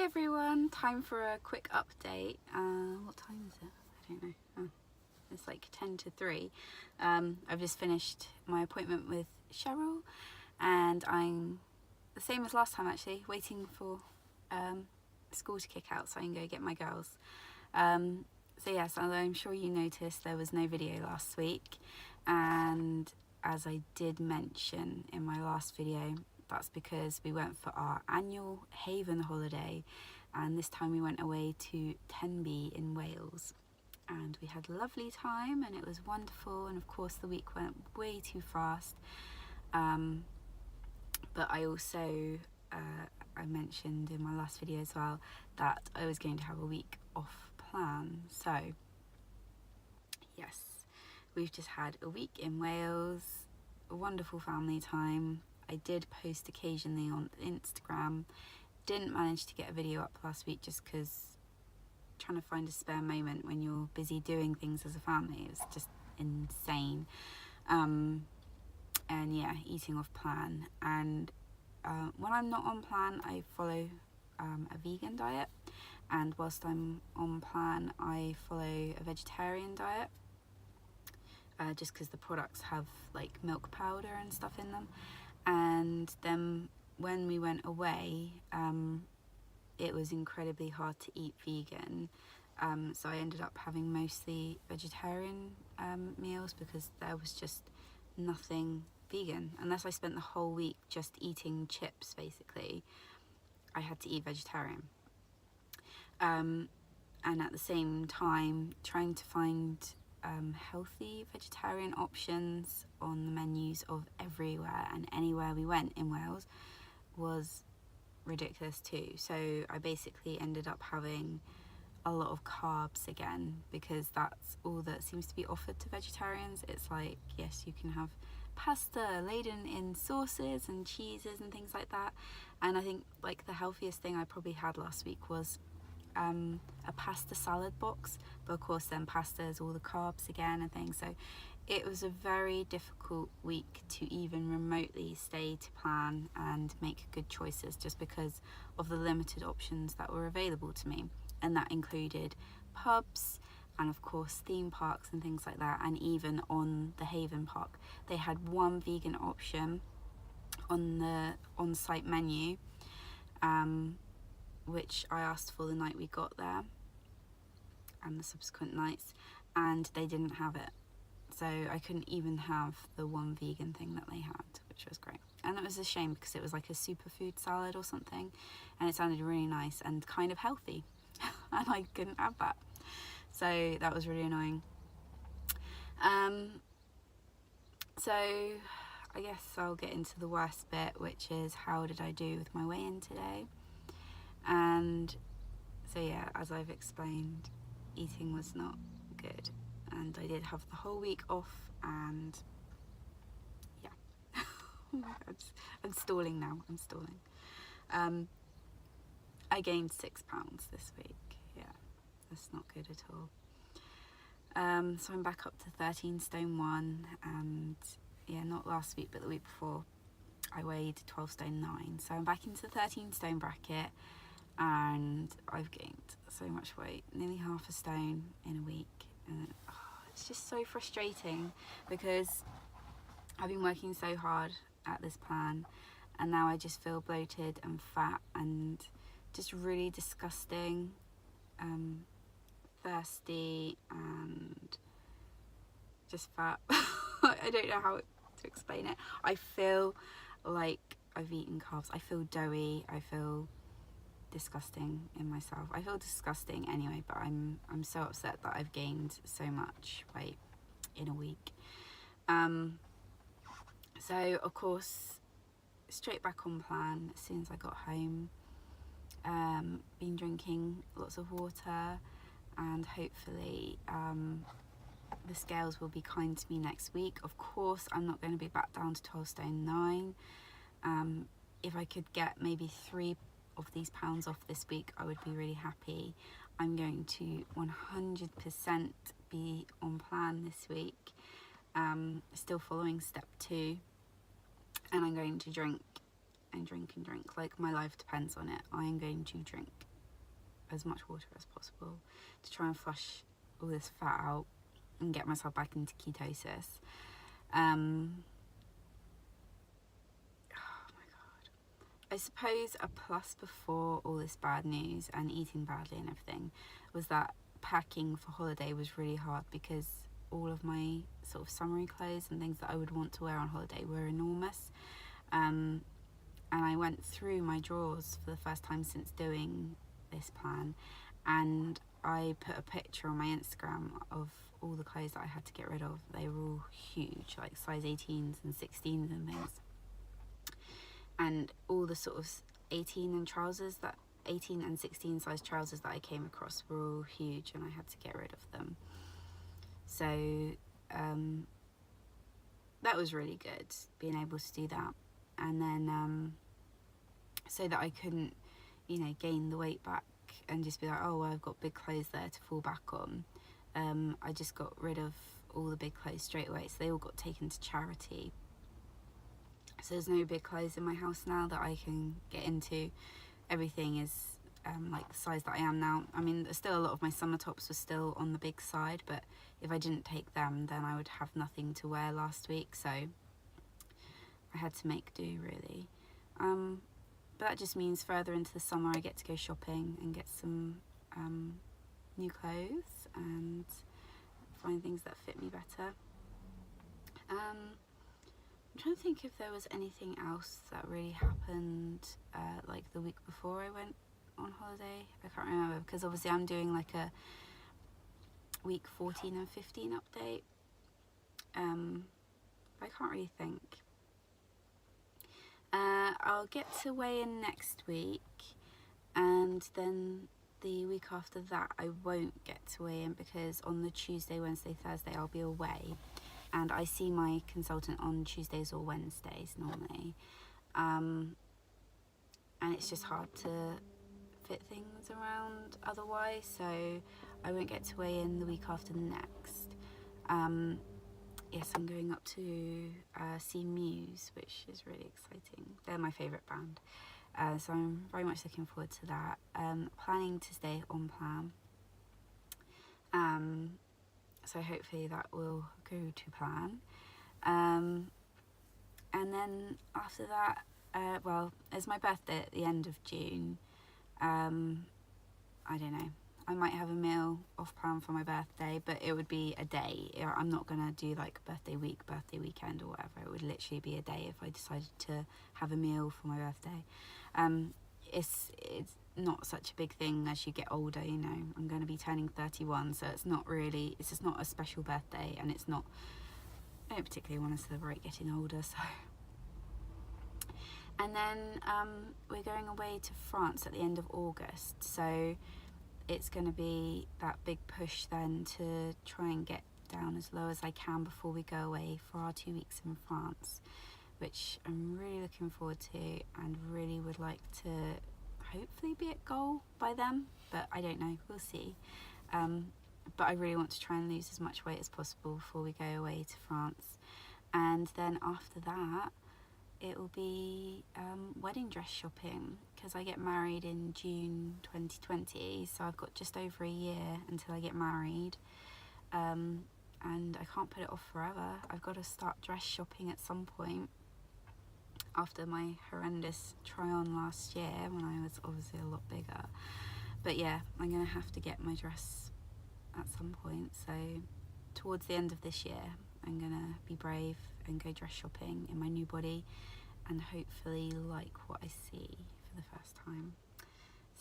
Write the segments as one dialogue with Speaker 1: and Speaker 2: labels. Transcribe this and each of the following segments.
Speaker 1: everyone, time for a quick update. What time is it? I don't know. Oh, it's like 10 to 3. I've just finished my appointment with Cheryl and I'm the same as last time actually, waiting for school to kick out so I can go get my girls. So yes, although I'm sure you noticed there was no video last week, and as I did mention in my last video, that's because we went for our annual Haven holiday, and this time we went away to Tenby in Wales, and we had a lovely time and it was wonderful, and of course the week went way too fast. But I also I mentioned in my last video as well that I was going to have a week off plan. So yes, we've just had a week in Wales, a wonderful family time. I did post occasionally on Instagram, didn't manage to get a video up last week just because trying to find a spare moment when you're busy doing things as a family is just insane. And yeah, eating off plan, and when I'm not on plan I follow a vegan diet, and whilst I'm on plan I follow a vegetarian diet, just because the products have like milk powder and stuff in them. And then when we went away, it was incredibly hard to eat vegan, so I ended up having mostly vegetarian meals because there was just nothing vegan. Unless I spent the whole week just eating chips basically, I had to eat vegetarian. And at the same time trying to find healthy vegetarian options on the menus of everywhere and anywhere we went in Wales was ridiculous too. So I basically ended up having a lot of carbs again, because that's all that seems to be offered to vegetarians. It's like, yes, you can have pasta laden in sauces and cheeses and things like that, and I think like the healthiest thing I probably had last week was a pasta salad box, but of course then pasta is all the carbs again and things. So it was a very difficult week to even remotely stay to plan and make good choices, just because of the limited options that were available to me, and that included pubs and of course theme parks and things like that. And even on the Haven Park they had one vegan option on the on-site menu, which I asked for the night we got there and the subsequent nights, and they didn't have it. So I couldn't even have the one vegan thing that they had, which was great. And it was a shame because it was like a superfood salad or something, and it sounded really nice and kind of healthy and I couldn't have that. So that was really annoying. So I guess I'll get into the worst bit, which is how did I do with my weigh-in today. And so yeah, as I've explained, eating was not good, and I did have the whole week off, and yeah. Oh my God, I'm stalling now, I'm stalling. I gained 6 pounds this week. Yeah, that's not good at all. So I'm back up to 13 stone 1, and yeah, not last week but the week before I weighed 12 stone 9, so I'm back into the 13 stone bracket, and I've gained so much weight, nearly half a stone in a week, and it's just so frustrating because I've been working so hard at this plan, and now I just feel bloated and fat and just really disgusting, thirsty and just fat. I don't know how to explain it. I feel like I've eaten carbs. I feel doughy. I feel disgusting in myself. I feel disgusting anyway, but I'm so upset that I've gained so much weight in a week. So of course straight back on plan as soon as I got home. Been drinking lots of water, and hopefully the scales will be kind to me next week. Of course I'm not going to be back down to 12 stone 9. If I could get maybe 3 of these pounds off this week, I would be really happy. I'm going to 100% be on plan this week, still following step 2, and I'm going to drink and drink and drink, like my life depends on it. I am going to drink as much water as possible to try and flush all this fat out and get myself back into ketosis. I suppose a plus before all this bad news and eating badly and everything was that packing for holiday was really hard, because all of my sort of summery clothes and things that I would want to wear on holiday were enormous. And I went through my drawers for the first time since doing this plan, and I put a picture on my Instagram of all the clothes that I had to get rid of. They were all huge, like size 18s and 16s and things. And all the sort of 18 and 16 size trousers that I came across were all huge, and I had to get rid of them. So that was really good, being able to do that. And then so that I couldn't, gain the weight back and just be like, oh, well, I've got big clothes there to fall back on. I just got rid of all the big clothes straight away, so they all got taken to charity. So there's no big clothes in my house now that I can get into. Everything is like the size that I am now. I mean, still a lot of my summer tops were still on the big side, but if I didn't take them, then I would have nothing to wear last week, so I had to make do, really. But that just means further into the summer I get to go shopping and get some new clothes and find things that fit me better. I'm trying to think if there was anything else that really happened like the week before I went on holiday. I can't remember, because obviously I'm doing like a week 14 and 15 update. I can't really think. I'll get to weigh in next week, and then the week after that I won't get to weigh in, because on the Tuesday, Wednesday, Thursday I'll be away, and I see my consultant on Tuesdays or Wednesdays normally, and it's just hard to fit things around otherwise, so I won't get to weigh in the week after next. Yes, I'm going up to see Muse, which is really exciting. They're my favourite band, so I'm very much looking forward to that. Planning to stay on plan, so hopefully that will go to plan. And then after that, well, it's my birthday at the end of June. I don't know, I might have a meal off plan for my birthday, but it would be a day. I'm not gonna do like birthday week, birthday weekend or whatever. It would literally be a day if I decided to have a meal for my birthday. It's not such a big thing as you get older, I'm going to be turning 31, so it's just not a special birthday, and I don't particularly want to celebrate getting older, so. And then we're going away to France at the end of August, so it's going to be that big push then to try and get down as low as I can before we go away for our 2 weeks in France, which I'm really looking forward to, and really would like to hopefully be at goal by then, but I don't know, we'll see. But I really want to try and lose as much weight as possible before we go away to France. And then after that, it will be wedding dress shopping, because I get married in June 2020, so I've got just over a year until I get married, and I can't put it off forever. I've got to start dress shopping at some point after my horrendous try-on last year when I was obviously a lot bigger. But yeah, I'm going to have to get my dress at some point, so towards the end of this year I'm going to be brave and go dress shopping in my new body, and hopefully like what I see for the first time.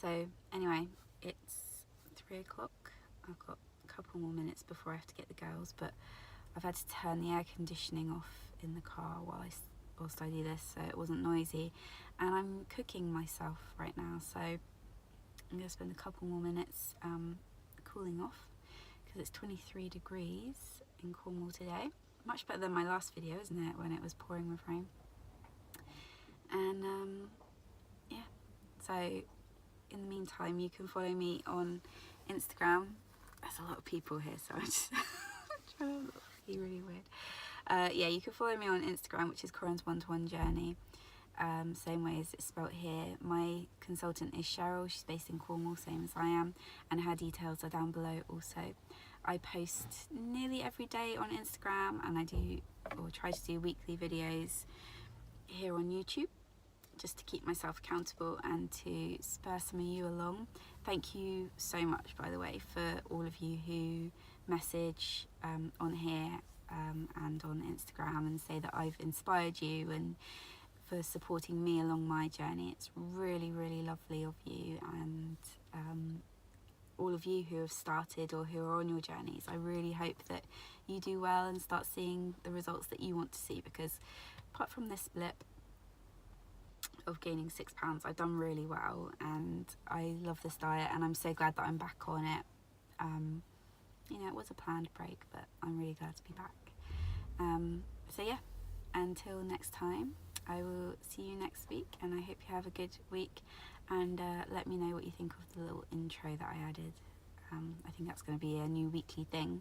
Speaker 1: So anyway, it's 3 o'clock. I've got a couple more minutes before I have to get the girls, but I've had to turn the air conditioning off in the car whilst I do this, so it wasn't noisy. And I'm cooking myself right now, so I'm going to spend a couple more minutes cooling off, because it's 23 degrees in Cornwall today. Much better than my last video, isn't it, when it was pouring with rain. And yeah, so in the meantime you can follow me on Instagram. There's a lot of people here, so I'm just trying to be really weird. Yeah, you can follow me on Instagram, which is Koren's one2one journey. same way as it's spelt here. My consultant is Cheryl, she's based in Cornwall, same as I am, and her details are down below also. I post nearly every day on Instagram, and I do, or try to do, weekly videos here on YouTube, just to keep myself accountable and to spur some of you along. Thank you so much, by the way, for all of you who message on here and on Instagram and say that I've inspired you, and for supporting me along my journey. It's really, really lovely of you, and all of you who have started or who are on your journeys. I really hope that you do well and start seeing the results that you want to see, because apart from this blip of gaining £6, I've done really well, and I love this diet, and I'm so glad that I'm back on it. You know, it was a planned break, but I'm really glad to be back. So yeah, until next time, I will see you next week, and I hope you have a good week, and let me know what you think of the little intro that I added. I think that's going to be a new weekly thing.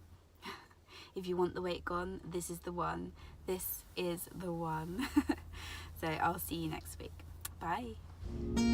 Speaker 1: If you want the weight gone, this is the one. This is the one. So I'll see you next week. Bye.